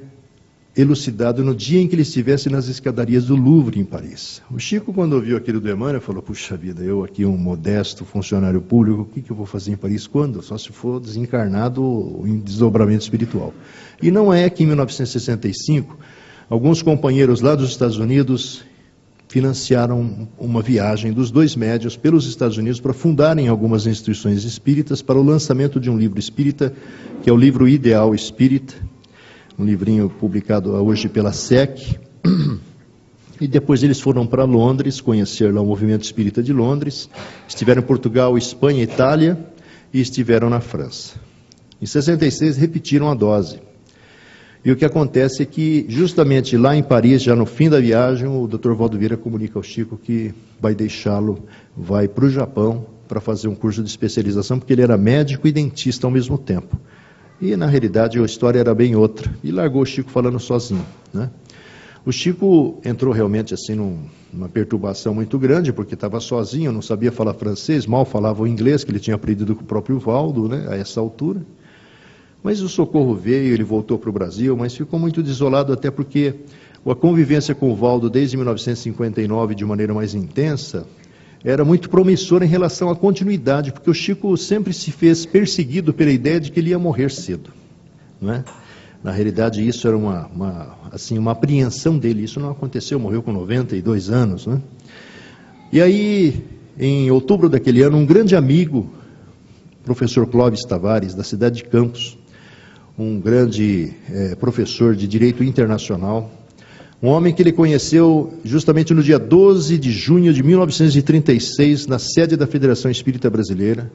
elucidado no dia em que ele estivesse nas escadarias do Louvre, em Paris. O Chico, quando ouviu aquilo do Emmanuel, falou: puxa vida, eu aqui, um modesto funcionário público, o que eu vou fazer em Paris? Quando? Só se for desencarnado em desdobramento espiritual. E não é que em 1965, alguns companheiros lá dos Estados Unidos financiaram uma viagem dos dois médiuns pelos Estados Unidos para fundarem algumas instituições espíritas para o lançamento de um livro espírita, que é o livro Ideal Espírita, um livrinho publicado hoje pela SEC, e depois eles foram para Londres, conhecer lá o movimento espírita de Londres, estiveram em Portugal, Espanha, Itália, e estiveram na França. Em 66 repetiram a dose. E o que acontece é que, justamente lá em Paris, já no fim da viagem, o Dr. Valdo Vieira comunica ao Chico que vai deixá-lo, vai para o Japão para fazer um curso de especialização, porque ele era médico e dentista ao mesmo tempo. E, na realidade, a história era bem outra. E largou o Chico falando sozinho, né? O Chico entrou realmente assim numa perturbação muito grande, porque estava sozinho, não sabia falar francês, mal falava o inglês, que ele tinha aprendido com o próprio Valdo, né, a essa altura. Mas o socorro veio, ele voltou para o Brasil, mas ficou muito desolado, até porque a convivência com o Valdo desde 1959, de maneira mais intensa, era muito promissora em relação à continuidade, porque o Chico sempre se fez perseguido pela ideia de que ele ia morrer cedo, não é? Na realidade, isso era uma apreensão dele. Isso não aconteceu, morreu com 92 anos, né? E aí, em outubro daquele ano, um grande amigo, professor Clóvis Tavares, da cidade de Campos, um grande professor de Direito Internacional, um homem que ele conheceu justamente no dia 12 de junho de 1936, na sede da Federação Espírita Brasileira.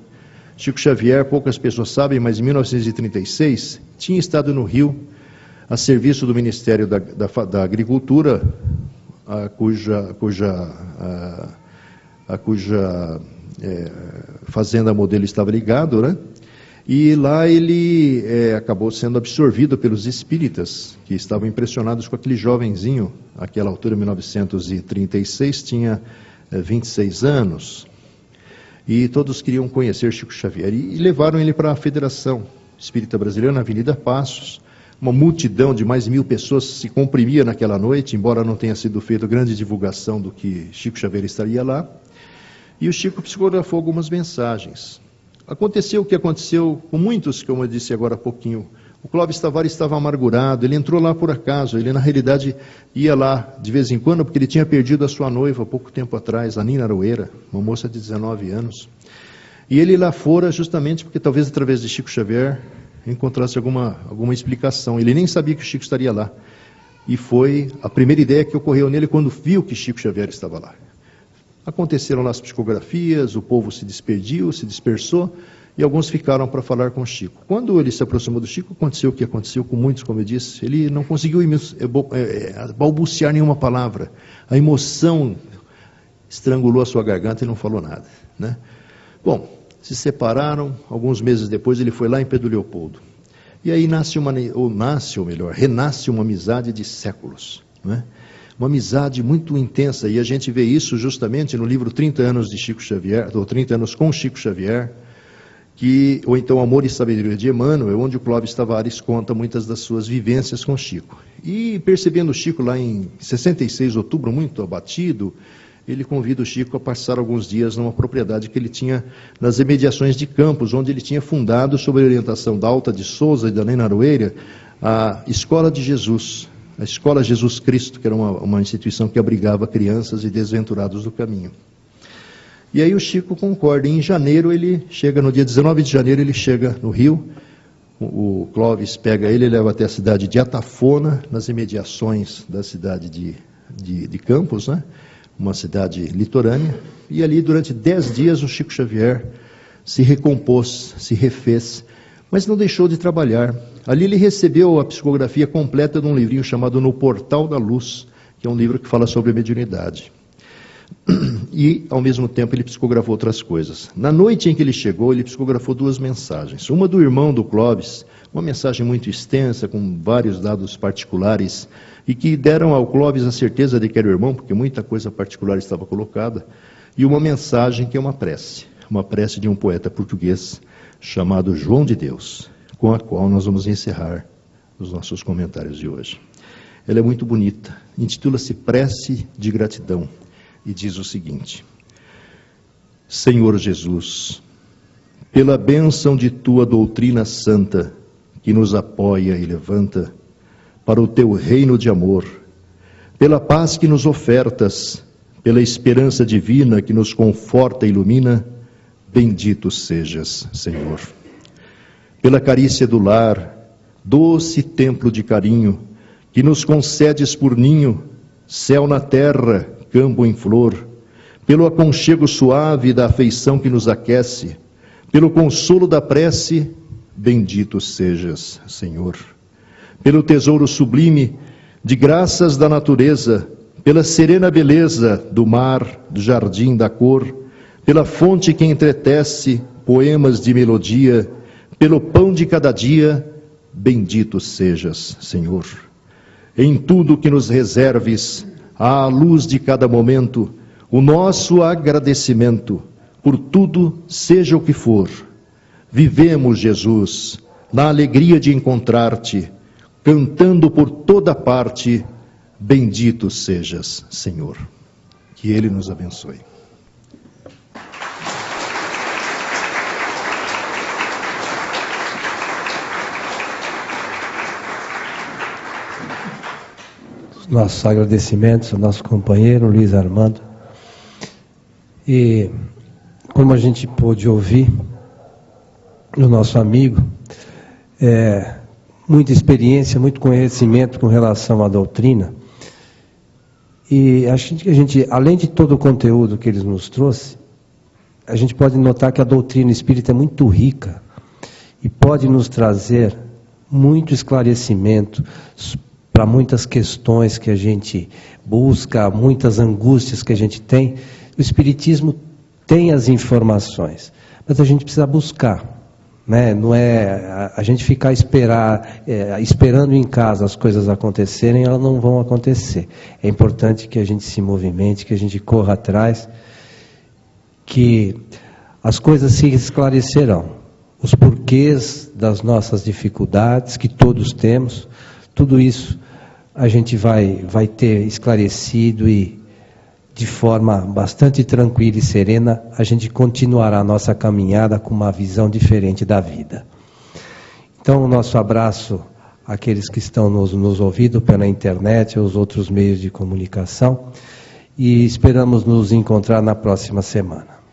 Chico Xavier, poucas pessoas sabem, mas em 1936 tinha estado no Rio a serviço do Ministério da Agricultura, a cuja fazenda modelo estava ligado, né? E lá ele acabou sendo absorvido pelos espíritas, que estavam impressionados com aquele jovenzinho, àquela altura, 1936, tinha 26 anos. e todos queriam conhecer Chico Xavier, e levaram ele para a Federação Espírita Brasileira, na Avenida Passos. Uma multidão de mais de 1000 pessoas se comprimia naquela noite, embora não tenha sido feita grande divulgação do que Chico Xavier estaria lá. E o Chico psicografou algumas mensagens. Aconteceu o que aconteceu com muitos, como eu disse agora há pouquinho. O Clóvis Tavares estava amargurado, ele entrou lá por acaso, ele na realidade ia lá de vez em quando, porque ele tinha perdido a sua noiva há pouco tempo atrás, a Nina Aroeira, uma moça de 19 anos. E ele lá fora justamente porque talvez através de Chico Xavier encontrasse alguma explicação. Ele nem sabia que o Chico estaria lá. E foi a primeira ideia que ocorreu nele quando viu que Chico Xavier estava lá. Aconteceram lá as psicografias, o povo se despediu, se dispersou, e alguns ficaram para falar com o Chico. Quando ele se aproximou do Chico, aconteceu o que aconteceu com muitos, como eu disse. Ele não conseguiu balbuciar nenhuma palavra. A emoção estrangulou a sua garganta e não falou nada, né? Bom, se separaram, alguns meses depois ele foi lá em Pedro Leopoldo. E aí renasce uma amizade de séculos, não é? Uma amizade muito intensa, e a gente vê isso justamente no livro 30 anos de Chico Xavier, ou 30 anos com Chico Xavier, ou então Amor e Sabedoria de Emmanuel, onde o Clóvis Tavares conta muitas das suas vivências com Chico. E percebendo o Chico lá em 66 de outubro, muito abatido, ele convida o Chico a passar alguns dias numa propriedade que ele tinha nas imediações de Campos, onde ele tinha fundado, sob a orientação da Alta de Souza e da Nina Aroeira, a Escola de Jesus, a Escola Jesus Cristo, que era uma instituição que abrigava crianças e desventurados do caminho. E aí o Chico concorda. Em janeiro ele chega, no dia 19 de janeiro ele chega no Rio, o Clóvis pega ele e leva até a cidade de Atafona, nas imediações da cidade de Campos, né? Uma cidade litorânea, e ali durante 10 dias o Chico Xavier se recompôs, se refez, mas não deixou de trabalhar. Ali ele recebeu a psicografia completa de um livrinho chamado No Portal da Luz, que é um livro que fala sobre a mediunidade. E, ao mesmo tempo, ele psicografou outras coisas. Na noite em que ele chegou, ele psicografou 2 mensagens. Uma do irmão do Clóvis, uma mensagem muito extensa, com vários dados particulares, e que deram ao Clóvis a certeza de que era o irmão, porque muita coisa particular estava colocada, e uma mensagem que é uma prece de um poeta português chamado João de Deus, com a qual nós vamos encerrar os nossos comentários de hoje. Ela é muito bonita, intitula-se Prece de Gratidão, e diz o seguinte: Senhor Jesus, pela bênção de tua doutrina santa, que nos apoia e levanta para o teu reino de amor, pela paz que nos ofertas, pela esperança divina que nos conforta e ilumina, bendito sejas, Senhor. Pela carícia do lar, doce templo de carinho, que nos concedes por ninho, céu na terra, campo em flor, pelo aconchego suave da afeição que nos aquece, pelo consolo da prece, bendito sejas, Senhor. Pelo tesouro sublime de graças da natureza, pela serena beleza do mar, do jardim da cor, pela fonte que entretece poemas de melodia, pelo pão de cada dia, bendito sejas, Senhor. Em tudo que nos reserves, à luz de cada momento, o nosso agradecimento, por tudo, seja o que for. Vivemos, Jesus, na alegria de encontrar-te, cantando por toda parte, bendito sejas, Senhor. Que Ele nos abençoe. Nossos agradecimentos ao nosso companheiro Luiz Armando. E como a gente pôde ouvir do nosso amigo, muita experiência, muito conhecimento com relação à doutrina. E acho que a gente, além de todo o conteúdo que ele nos trouxe, a gente pode notar que a doutrina espírita é muito rica e pode nos trazer muito esclarecimento para muitas questões que a gente busca, muitas angústias que a gente tem. O Espiritismo tem as informações, mas a gente precisa buscar, né? Não é a gente ficar esperando em casa as coisas acontecerem, elas não vão acontecer. É importante que a gente se movimente, que a gente corra atrás, que as coisas se esclarecerão. Os porquês das nossas dificuldades, que todos temos, tudo isso a gente vai ter esclarecido e, de forma bastante tranquila e serena, a gente continuará a nossa caminhada com uma visão diferente da vida. Então, o nosso abraço àqueles que estão nos ouvindo pela internet, aos outros meios de comunicação, e esperamos nos encontrar na próxima semana.